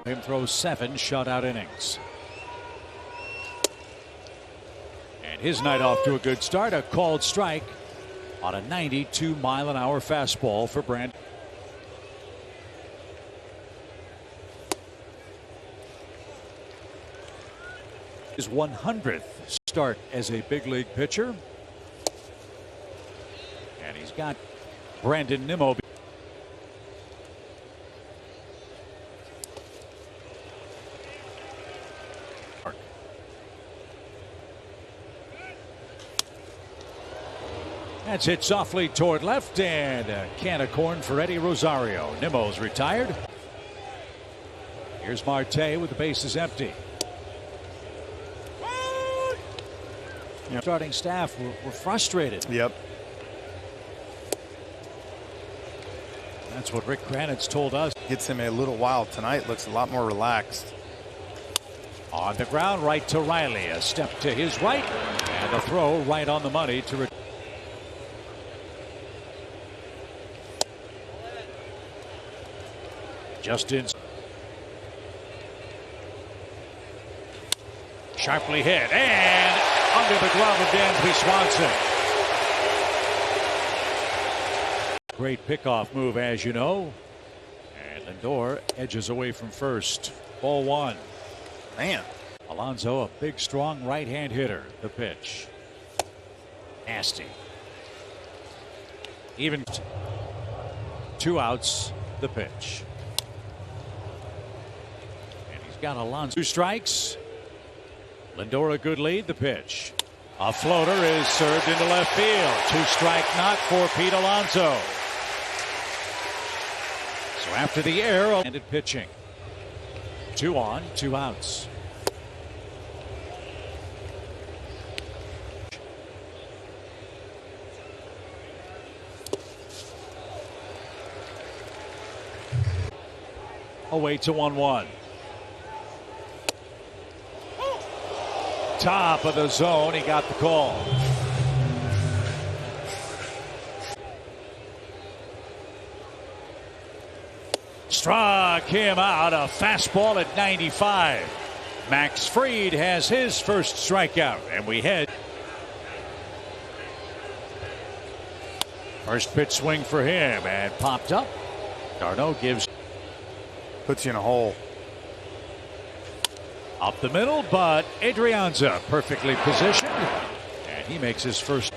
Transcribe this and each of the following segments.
Him throw 7 shutout innings. And his night off to a good start. A called strike on a 92-mile-an-hour fastball for Brandon. His 100th start as a big league pitcher. And he's got Brandon Nimmo. That's hit softly toward left, and a can of corn for Eddie Rosario. Nimmo's retired. Here's Marte with the bases empty. Starting staff were frustrated. Yep. That's what Rick Kranitz told us. Gets him a little while tonight. Looks a lot more relaxed. On the ground, right to Riley. A step to his right, and a throw right on the money to. Justin sharply hit and under the glove of Dansby Swanson. Great pickoff move, as you know. And Lindor edges away from first. Ball 1. Man. Alonso, a big, strong right-hand hitter. The pitch. Nasty. Even 2 outs. The pitch. Got Alonso. 2 strikes. Lindor a good lead. The pitch. A floater is served into left field. 2-strike knock for Pete Alonso. So after the error, ended pitching. 2 on, 2 outs. Away to 1-1. Top of the zone. He got the call. Struck him out. A fastball at 95. Max Fried has his first strikeout, and we head. First pitch swing for him, and popped up. Darno gives. Puts you in a hole. Up the middle, but Adrianza perfectly positioned, and he makes his first.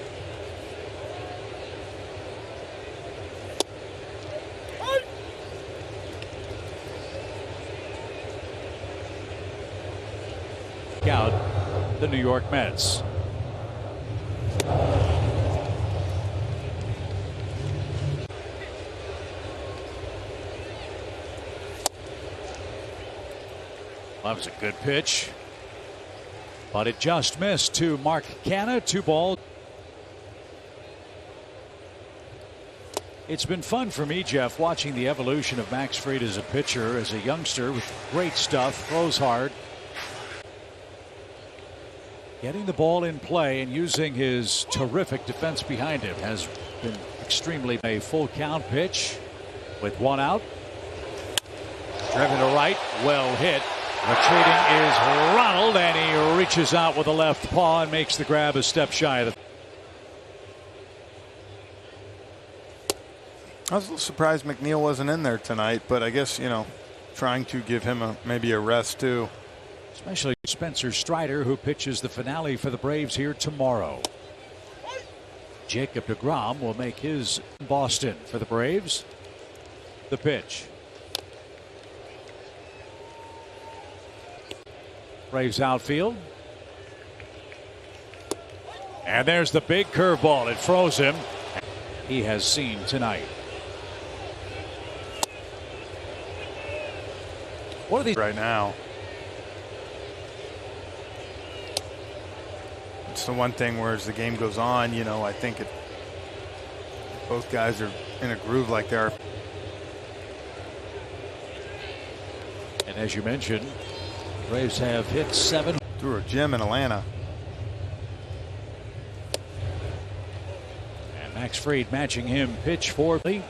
Out the New York Mets. That was a good pitch, but it just missed to Mark Canha. 2 balls. It's been fun for me, Jeff, watching the evolution of Max Fried as a pitcher, as a youngster with great stuff, throws hard. Getting the ball in play and using his terrific defense behind him has been extremely. A full count pitch with 1 out. Driven to right, well hit. Retreating is Ronald, and he reaches out with the left paw and makes the grab a step shy of the. I was a little surprised McNeil wasn't in there tonight, but I guess, you know, trying to give him maybe a rest too. Especially Spencer Strider, who pitches the finale for the Braves here tomorrow. Jacob deGrom will make his Boston for the Braves. The pitch. Braves outfield. And there's the big curveball. It froze him. He has seen tonight. What are these right now? It's the one thing where as the game goes on, you know, I think both guys are in a groove like they are. And as you mentioned, Braves have hit 7 through a gym in Atlanta. And Max Fried matching him pitch for Lee.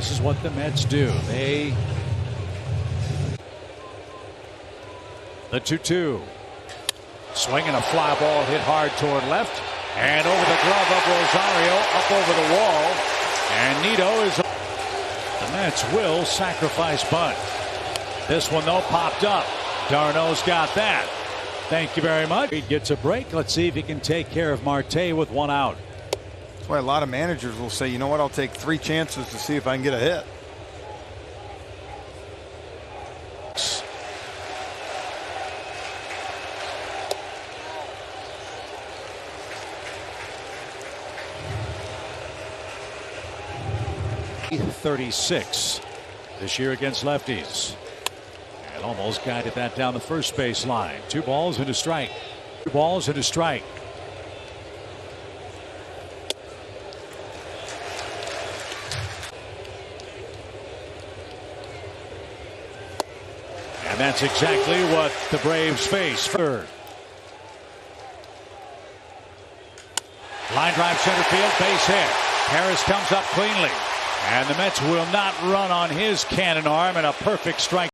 This is what the Mets do. The 2-2. Swinging a fly ball hit hard toward left. And over the glove of Rosario, up over the wall. And Nito is. The Mets will sacrifice bunt. This one, though, popped up. Darno's got that. Thank you very much. He gets a break. Let's see if he can take care of Marte with one out. That's why a lot of managers will say, you know what, I'll take 3 chances to see if I can get a hit. .36 this year against lefties. And almost guided that down the first base line. 2 balls and a strike. 2 balls and a strike. And that's exactly what the Braves face. Third. Line drive center field, base hit. Harris comes up cleanly. And the Mets will not run on his cannon arm, and a perfect strike.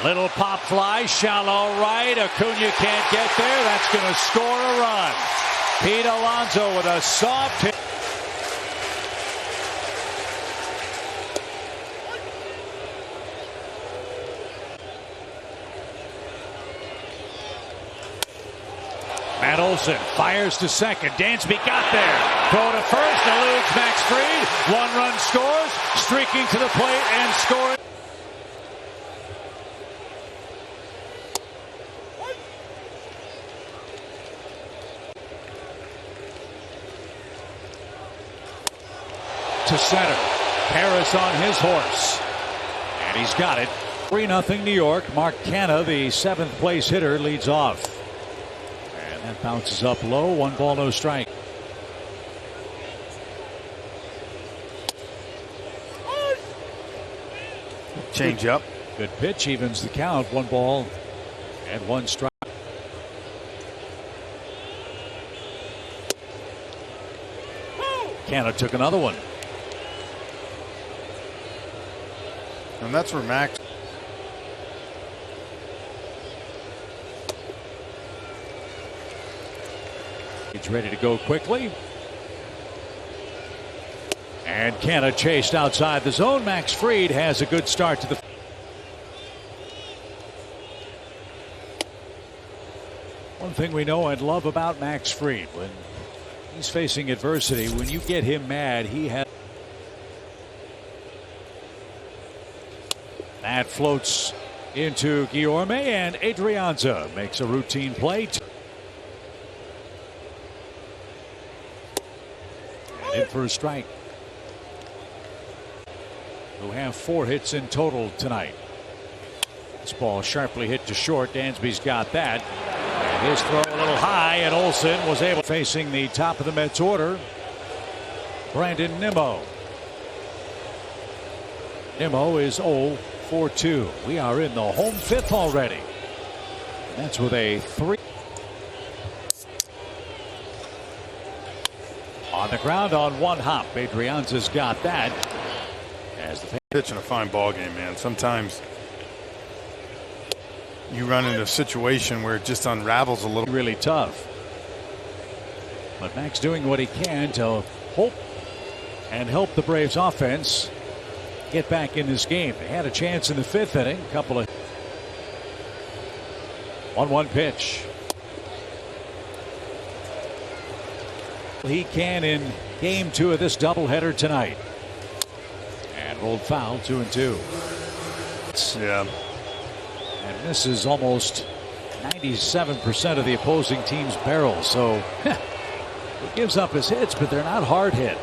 Little pop fly, shallow right. Acuna can't get there. That's going to score a run. Pete Alonso with a soft hit. Matt Olson fires to second. Dansby got there. Throw to first. Eludes Max Fried. 1 run scores. Streaking to the plate and scoring. To center. Harris on his horse. And he's got it. 3-0 New York. Mark Canha, the 7th place hitter, leads off. That bounces up low. 1 ball, no strike. Change up. Good pitch, evens the count. 1 ball and 1 strike. Canha took another one. And that's where Max. He's ready to go quickly. And Canha chased outside the zone. Max Fried has a good start to the. One thing we know and love about Max Fried, when he's facing adversity, when you get him mad, he has. That floats into Guillorme, and Adrianza makes a routine play. In for a strike. Who have 4 hits in total tonight. This ball sharply hit to short. Dansby's got that. And his throw a little high, and Olson was able. Facing the top of the Mets order, Brandon Nimmo. Nimmo is 0 for 2. We are in the home 5th already. And that's with a 3. On the ground on 1 hop. Adrianza's got that. As the pitching a fine ball game, man. Sometimes you run into a situation where it just unravels a little. Really tough. But Max doing what he can to hope and help the Braves offense get back in this game. They had a chance in the 5th inning. A couple of 1-1 pitch. He can in game 2 of this doubleheader tonight. And rolled foul, 2-2. Yeah. And this is almost 97% of the opposing team's barrels. So he gives up his hits, but they're not hard hit.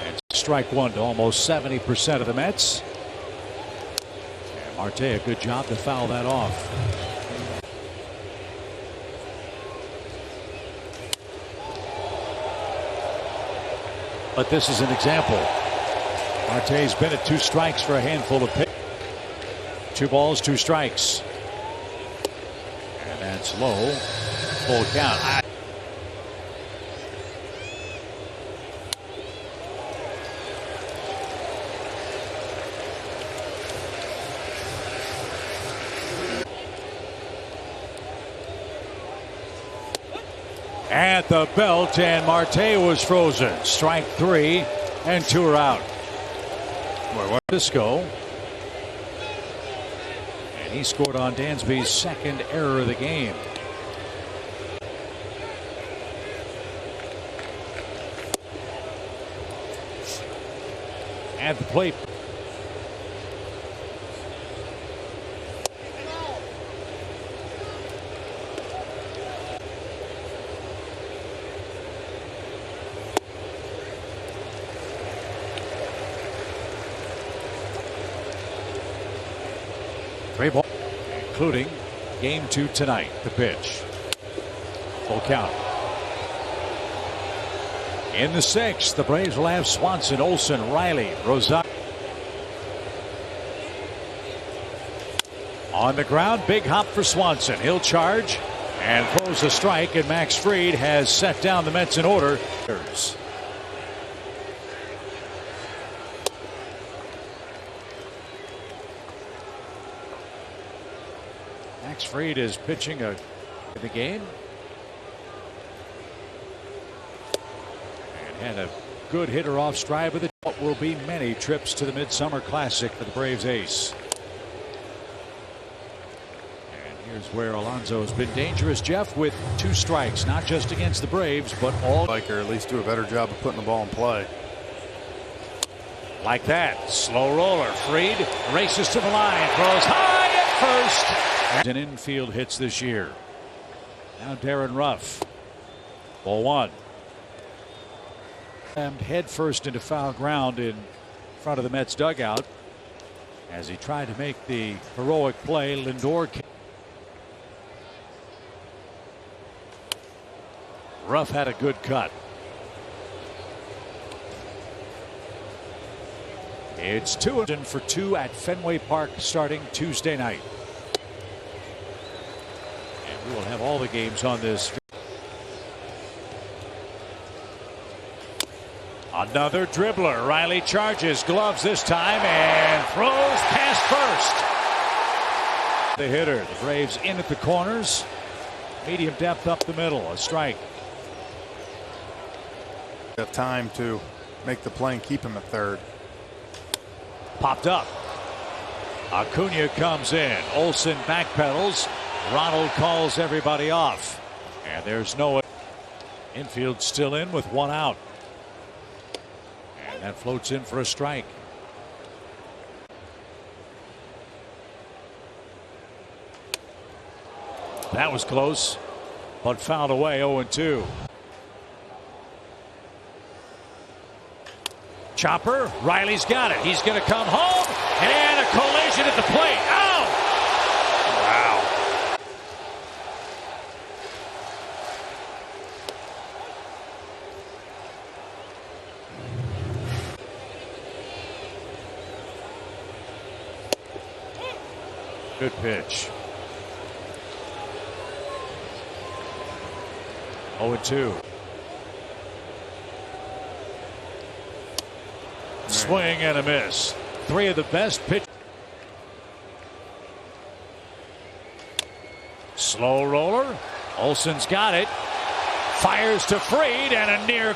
And strike 1 to almost 70% of the Mets. And Marte, a good job to foul that off. But this is an example. Marte's been at 2 strikes for a handful of pitches. 2 balls, 2 strikes. And that's low. Full count. at the belt, and Marte was frozen. Strike 3, and 2 are out. Cisco. And he scored on Dansby's second error of the game. At the plate. Three ball, including game 2 tonight. The pitch. Full count. In the 6th, the Braves will have Swanson, Olson, Riley, Rosario. On the ground, big hop for Swanson. He'll charge and throws a strike, and Max Fried has set down the Mets in order. Max Fried is pitching in the game. And had a good hitter off stride with it. What will be many trips to the Midsummer Classic for the Braves ace. And here's where Alonso has been dangerous, Jeff, with 2 strikes, not just against the Braves, but all. Like, or at least do a better job of putting the ball in play. Like that. Slow roller. Fried races to the line, throws high at first. And infield hits this year. Now Darren Ruff. Ball 1. Head first into foul ground in front of the Mets dugout as he tried to make the heroic play. Lindor. Ruff had a good cut. It's 2 for 2 at Fenway Park starting Tuesday night. And we will have all the games on this. Another dribbler. Riley charges, gloves this time, and throws past first. The hitter. The Braves in at the corners. Medium depth up the middle. A strike. Have time to make the play and keep him at third. Popped up. Acuna comes in. Olson backpedals. Ronald calls everybody off. And there's no infield still in with 1 out. And that floats in for a strike. That was close, but fouled away. 0-2. Chopper. Riley's got it. He's going to come home, and a collision at the plate. Oh! Wow. Good pitch. 0-2. Swing and a miss. 3 of the best pitch. Slow roller. Olson's got it. Fires to Fried, and a near.